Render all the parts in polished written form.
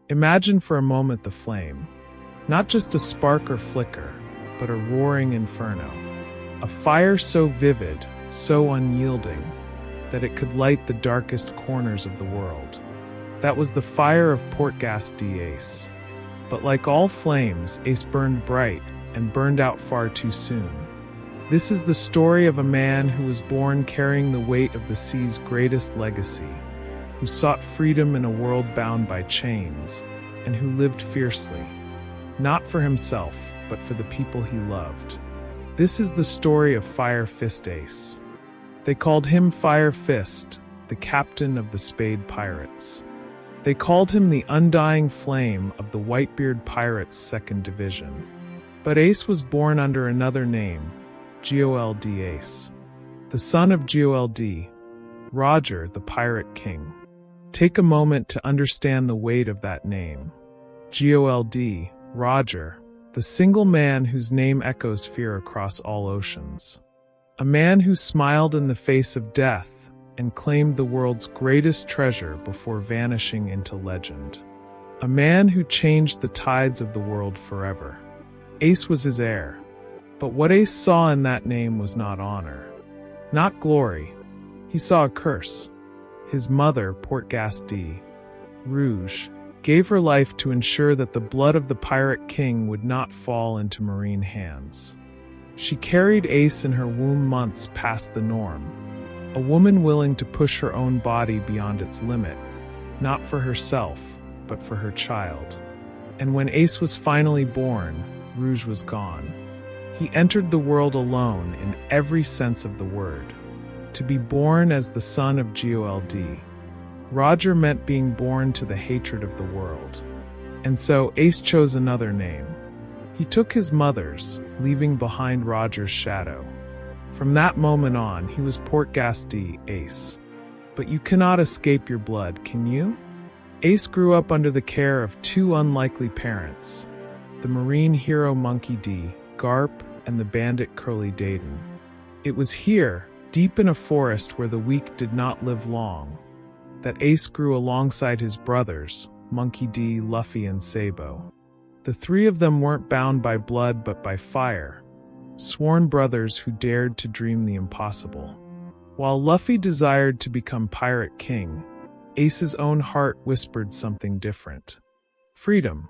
Imagine for a moment the flame. Not just a spark or flicker, but a roaring inferno. A fire so vivid, so unyielding, that it could light the darkest corners of the world. That was the fire of Portgas Ace. But like all flames, Ace burned bright and burned out far too soon. This is the story of a man who was born carrying the weight of the sea's greatest legacy, who sought freedom in a world bound by chains, and who lived fiercely, not for himself, but for the people he loved. This is the story of Fire Fist Ace. They called him Fire Fist, the captain of the Spade Pirates. They called him the undying flame of the Whitebeard Pirates' 2nd Division. But Ace was born under another name, Gold Ace, the son of Gold, Roger, the Pirate King. Take a moment to understand the weight of that name. Gold, Roger, the single man whose name echoes fear across all oceans. A man who smiled in the face of death and claimed the world's greatest treasure before vanishing into legend. A man who changed the tides of the world forever. Ace was his heir. But what Ace saw in that name was not honor, not glory. He saw a curse. His mother, Portgas Rouge, gave her life to ensure that the blood of the Pirate King would not fall into marine hands. She carried Ace in her womb months past the norm, a woman willing to push her own body beyond its limit, not for herself, but for her child. And when Ace was finally born, Rouge was gone. He entered the world alone in every sense of the word. To be born as the son of Gold, Roger meant being born to the hatred of the world. And so Ace chose another name. He took his mother's, leaving behind Roger's shadow. From that moment on, he was Portgas Ace. But you cannot escape your blood, can you? Ace grew up under the care of 2 unlikely parents, the marine hero Monkey D. Garp, and the bandit Curly Dayton. It was here, deep in a forest where the weak did not live long, that Ace grew alongside his brothers, Monkey D, Luffy, and Sabo. The 3 of them weren't bound by blood but by fire, sworn brothers who dared to dream the impossible. While Luffy desired to become Pirate King, Ace's own heart whispered something different. Freedom.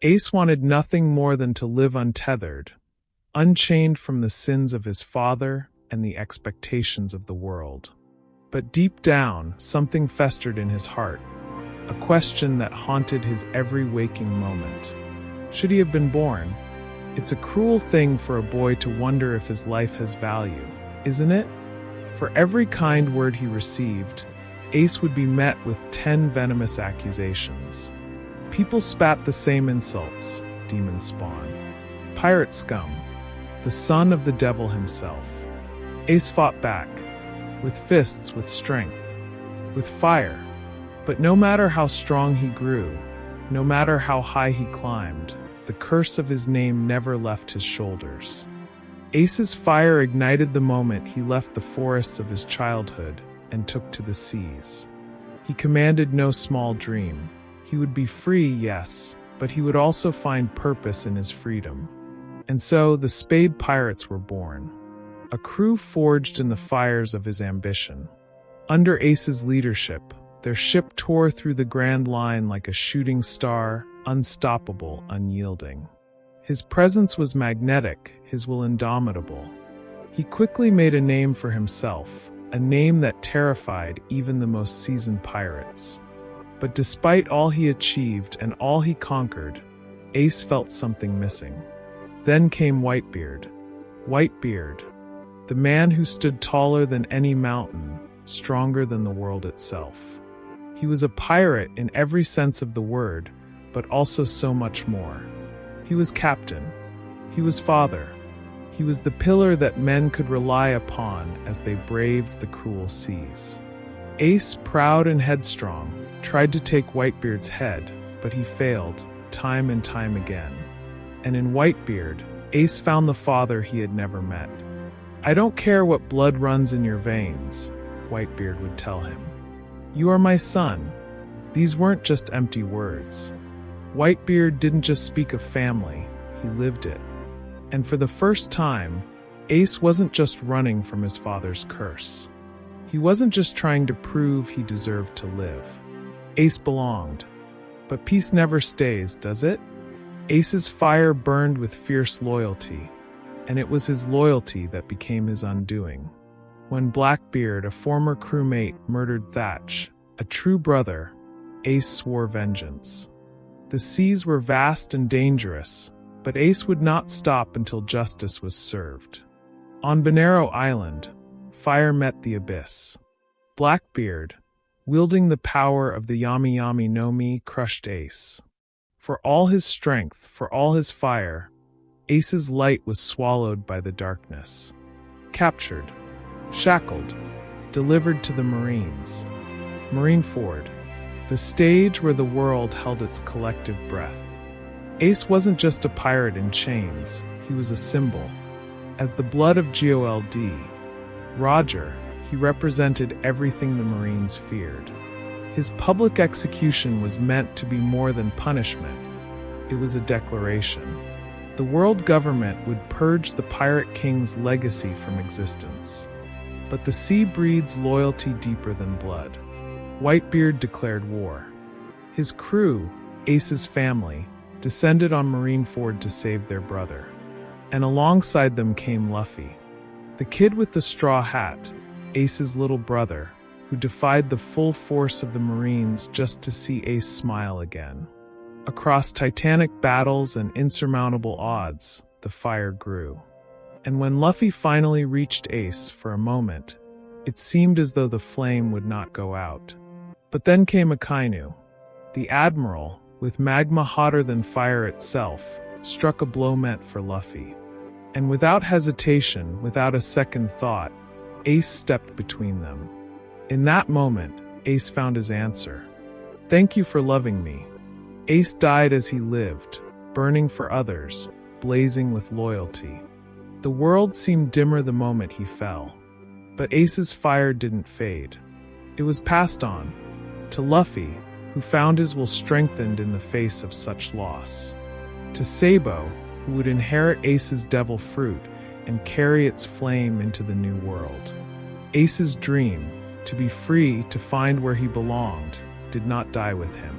Ace wanted nothing more than to live untethered, unchained from the sins of his father and the expectations of the world. But deep down, something festered in his heart, a question that haunted his every waking moment. Should he have been born? It's a cruel thing for a boy to wonder if his life has value, isn't it? For every kind word he received, Ace would be met with 10 venomous accusations. People spat the same insults, demon spawn, pirate scum, the son of the devil himself. Ace fought back, with fists, with strength, with fire. But no matter how strong he grew, no matter how high he climbed, the curse of his name never left his shoulders. Ace's fire ignited the moment he left the forests of his childhood and took to the seas. He commanded no small dream. He would be free, yes, but he would also find purpose in his freedom. And so the Spade Pirates were born, a crew forged in the fires of his ambition. Under Ace's leadership, their ship tore through the Grand Line like a shooting star, unstoppable, unyielding. His presence was magnetic, his will indomitable. He quickly made a name for himself, a name that terrified even the most seasoned pirates. But despite all he achieved and all he conquered, Ace felt something missing. Then came Whitebeard. Whitebeard, the man who stood taller than any mountain, stronger than the world itself. He was a pirate in every sense of the word, but also so much more. He was captain. He was father. He was the pillar that men could rely upon as they braved the cruel seas. Ace, proud and headstrong, tried to take Whitebeard's head, but he failed, time and time again. And in Whitebeard, Ace found the father he had never met. "I don't care what blood runs in your veins," Whitebeard would tell him. "You are my son." These weren't just empty words. Whitebeard didn't just speak of family, he lived it. And for the first time, Ace wasn't just running from his father's curse. He wasn't just trying to prove he deserved to live. Ace belonged. But peace never stays, does it? Ace's fire burned with fierce loyalty, and it was his loyalty that became his undoing. When Blackbeard, a former crewmate, murdered Thatch, a true brother, Ace swore vengeance. The seas were vast and dangerous, but Ace would not stop until justice was served. On Bonero Island, fire met the abyss. Blackbeard, wielding the power of the Yami Yami no Mi, crushed Ace. For all his strength, for all his fire, Ace's light was swallowed by the darkness. Captured, shackled, delivered to the Marines. Marineford, the stage where the world held its collective breath. Ace wasn't just a pirate in chains, he was a symbol. As the blood of Gold Roger, he represented everything the Marines feared. His public execution was meant to be more than punishment. It was a declaration. The world government would purge the Pirate King's legacy from existence. But the sea breeds loyalty deeper than blood. Whitebeard declared war. His crew, Ace's family, descended on Marineford to save their brother. And alongside them came Luffy, the kid with the straw hat, Ace's little brother, who defied the full force of the Marines just to see Ace smile again. Across titanic battles and insurmountable odds, the fire grew. And when Luffy finally reached Ace for a moment, it seemed as though the flame would not go out. But then came Akainu. The Admiral, with magma hotter than fire itself, struck a blow meant for Luffy. And without hesitation, without a second thought, Ace stepped between them. In that moment, Ace found his answer. Thank you for loving me. Ace died as he lived, burning for others, blazing with loyalty. The world seemed dimmer the moment he fell. But Ace's fire didn't fade. It was passed on to Luffy, who found his will strengthened in the face of such loss. To Sabo, who would inherit Ace's devil fruit and carry its flame into the new world. Ace's dream, to be free, to find where he belonged, did not die with him.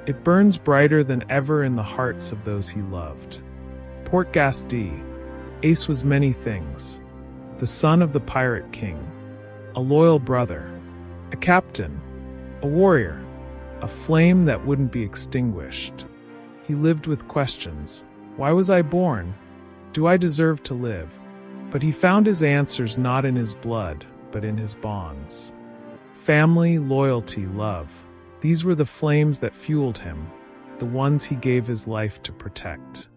It burns brighter than ever in the hearts of those he loved. Portgas D. Ace was many things. The son of the Pirate King, a loyal brother, a captain, a warrior, a flame that wouldn't be extinguished. He lived with questions. Why was I born? Do I deserve to live? But he found his answers not in his blood, but in his bonds. Family, loyalty, love. These were the flames that fueled him, the ones he gave his life to protect.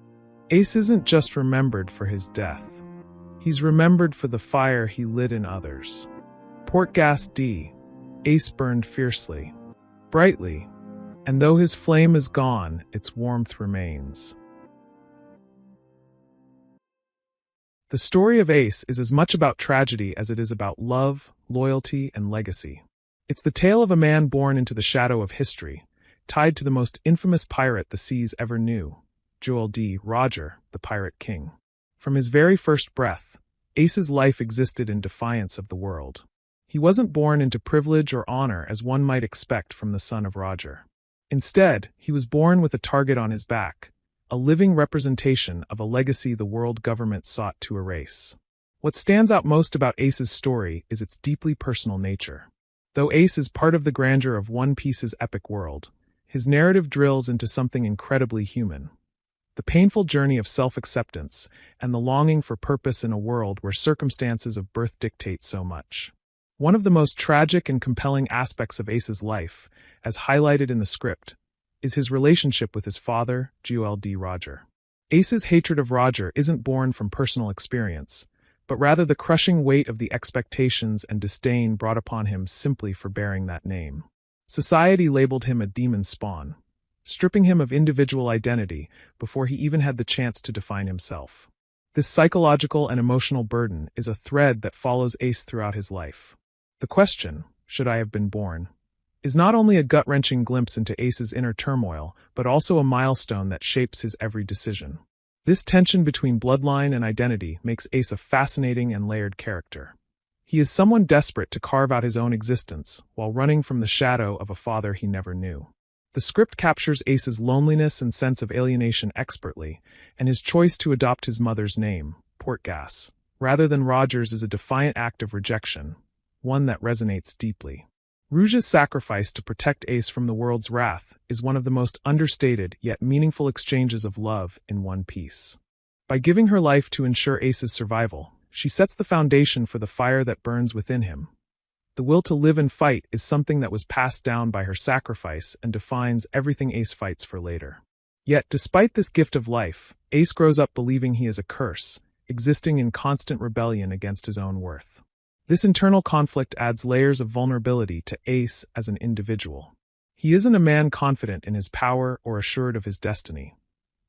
Ace isn't just remembered for his death. He's remembered for the fire he lit in others. Portgas D. Ace burned fiercely, brightly, and though his flame is gone, its warmth remains. The story of Ace is as much about tragedy as it is about love, loyalty, and legacy. It's the tale of a man born into the shadow of history, tied to the most infamous pirate the seas ever knew, Gold Roger, the Pirate King. From his very first breath, Ace's life existed in defiance of the world. He wasn't born into privilege or honor as one might expect from the son of Roger. Instead, he was born with a target on his back, a living representation of a legacy the world government sought to erase. What stands out most about Ace's story is its deeply personal nature. Though Ace is part of the grandeur of One Piece's epic world, his narrative drills into something incredibly human. The painful journey of self-acceptance and the longing for purpose in a world where circumstances of birth dictate so much. One of the most tragic and compelling aspects of Ace's life, as highlighted in the script, is his relationship with his father, Gold Roger. Ace's hatred of Roger isn't born from personal experience, but rather the crushing weight of the expectations and disdain brought upon him simply for bearing that name. Society labeled him a demon spawn, stripping him of individual identity before he even had the chance to define himself. This psychological and emotional burden is a thread that follows Ace throughout his life. The question, should I have been born, is not only a gut-wrenching glimpse into Ace's inner turmoil, but also a milestone that shapes his every decision. This tension between bloodline and identity makes Ace a fascinating and layered character. He is someone desperate to carve out his own existence, while running from the shadow of a father he never knew. The script captures Ace's loneliness and sense of alienation expertly, and his choice to adopt his mother's name, Portgas, rather than Rogers is a defiant act of rejection, one that resonates deeply. Rouge's sacrifice to protect Ace from the world's wrath is one of the most understated yet meaningful exchanges of love in One Piece. By giving her life to ensure Ace's survival, she sets the foundation for the fire that burns within him. The will to live and fight is something that was passed down by her sacrifice and defines everything Ace fights for later. Yet, despite this gift of life, Ace grows up believing he is a curse, existing in constant rebellion against his own worth. This internal conflict adds layers of vulnerability to Ace as an individual. He isn't a man confident in his power or assured of his destiny.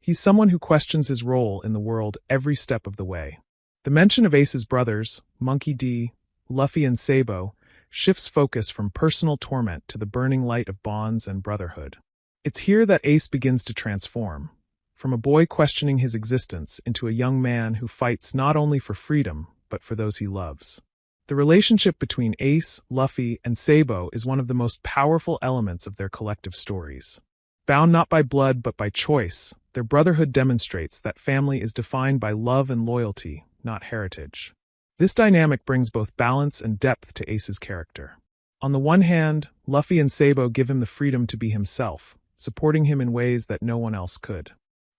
He's someone who questions his role in the world every step of the way. The mention of Ace's brothers, Monkey D, Luffy and Sabo, shifts focus from personal torment to the burning light of bonds and brotherhood. It's here that Ace begins to transform, from a boy questioning his existence into a young man who fights not only for freedom, but for those he loves. The relationship between Ace, Luffy, and Sabo is one of the most powerful elements of their collective stories. Bound not by blood but by choice, their brotherhood demonstrates that family is defined by love and loyalty, not heritage. This dynamic brings both balance and depth to Ace's character. On the one hand, Luffy and Sabo give him the freedom to be himself, supporting him in ways that no one else could.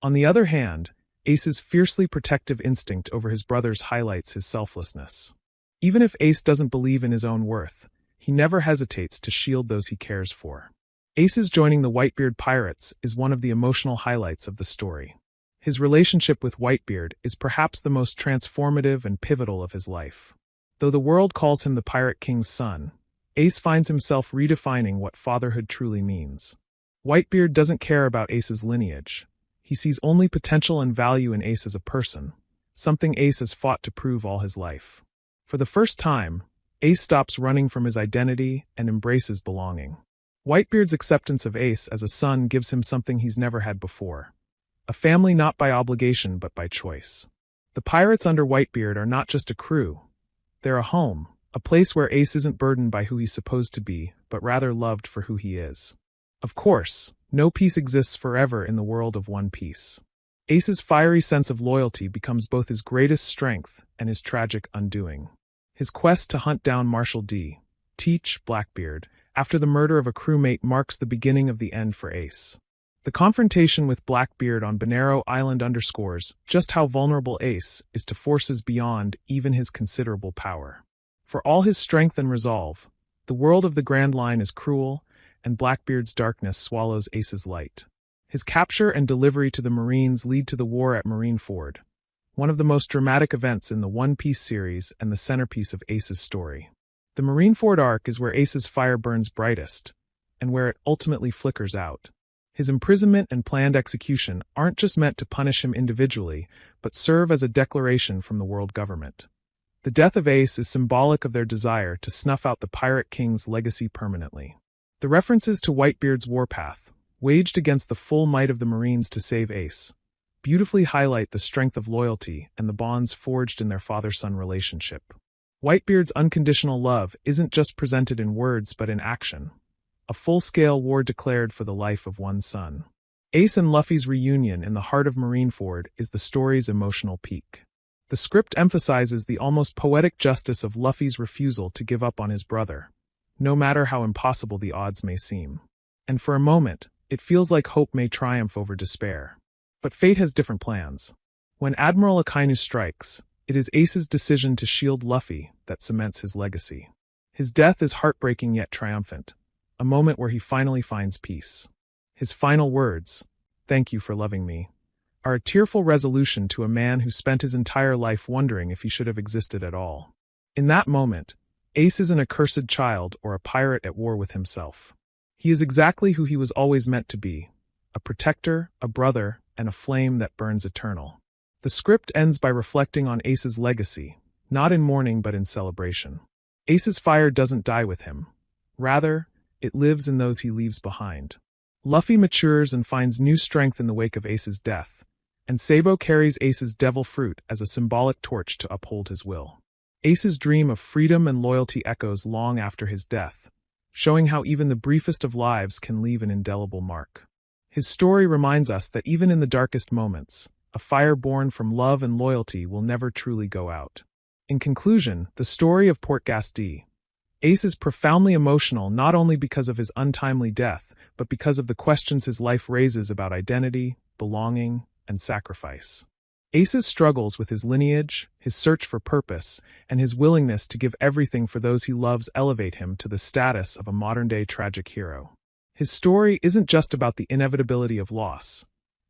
On the other hand, Ace's fiercely protective instinct over his brothers highlights his selflessness. Even if Ace doesn't believe in his own worth, he never hesitates to shield those he cares for. Ace's joining the Whitebeard pirates is one of the emotional highlights of the story. His relationship with Whitebeard is perhaps the most transformative and pivotal of his life. Though the world calls him the Pirate King's son, Ace finds himself redefining what fatherhood truly means. Whitebeard doesn't care about Ace's lineage. He sees only potential and value in Ace as a person, something Ace has fought to prove all his life. For the first time, Ace stops running from his identity and embraces belonging. Whitebeard's acceptance of Ace as a son gives him something he's never had before. A family not by obligation but by choice. The pirates under Whitebeard are not just a crew. They're a home, a place where Ace isn't burdened by who he's supposed to be, but rather loved for who he is. Of course, no peace exists forever in the world of One Piece. Ace's fiery sense of loyalty becomes both his greatest strength and his tragic undoing. His quest to hunt down Marshal D, Teach Blackbeard, after the murder of a crewmate marks the beginning of the end for Ace. The confrontation with Blackbeard on Bonero Island underscores just how vulnerable Ace is to forces beyond even his considerable power. For all his strength and resolve, the world of the Grand Line is cruel, and Blackbeard's darkness swallows Ace's light. His capture and delivery to the Marines lead to the war at Marineford, one of the most dramatic events in the One Piece series and the centerpiece of Ace's story. The Marineford arc is where Ace's fire burns brightest, and where it ultimately flickers out. His imprisonment and planned execution aren't just meant to punish him individually, but serve as a declaration from the world government. The death of Ace is symbolic of their desire to snuff out the Pirate King's legacy permanently. The references to Whitebeard's warpath, waged against the full might of the Marines to save Ace, beautifully highlight the strength of loyalty and the bonds forged in their father-son relationship. Whitebeard's unconditional love isn't just presented in words but in action. A full-scale war declared for the life of one son. Ace and Luffy's reunion in the heart of Marineford is the story's emotional peak. The script emphasizes the almost poetic justice of Luffy's refusal to give up on his brother, no matter how impossible the odds may seem. And for a moment, it feels like hope may triumph over despair. But fate has different plans. When Admiral Akainu strikes, it is Ace's decision to shield Luffy that cements his legacy. His death is heartbreaking yet triumphant, a moment where he finally finds peace. His final words, "Thank you for loving me," are a tearful resolution to a man who spent his entire life wondering if he should have existed at all. In that moment, Ace isn't a cursed child or a pirate at war with himself. He is exactly who he was always meant to be, a protector, a brother, and a flame that burns eternal. The script ends by reflecting on Ace's legacy, not in mourning but in celebration. Ace's fire doesn't die with him. Rather, it lives in those he leaves behind. Luffy matures and finds new strength in the wake of Ace's death, and Sabo carries Ace's devil fruit as a symbolic torch to uphold his will. Ace's dream of freedom and loyalty echoes long after his death, showing how even the briefest of lives can leave an indelible mark. His story reminds us that even in the darkest moments, a fire born from love and loyalty will never truly go out. In conclusion, the story of Portgas D. Ace is profoundly emotional not only because of his untimely death, but because of the questions his life raises about identity, belonging, and sacrifice. Ace's struggles with his lineage, his search for purpose, and his willingness to give everything for those he loves elevate him to the status of a modern-day tragic hero. His story isn't just about the inevitability of loss.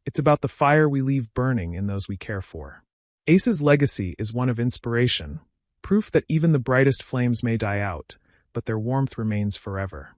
It's about the fire we leave burning in those we care for. Ace's legacy is one of inspiration, proof that even the brightest flames may die out, but their warmth remains forever.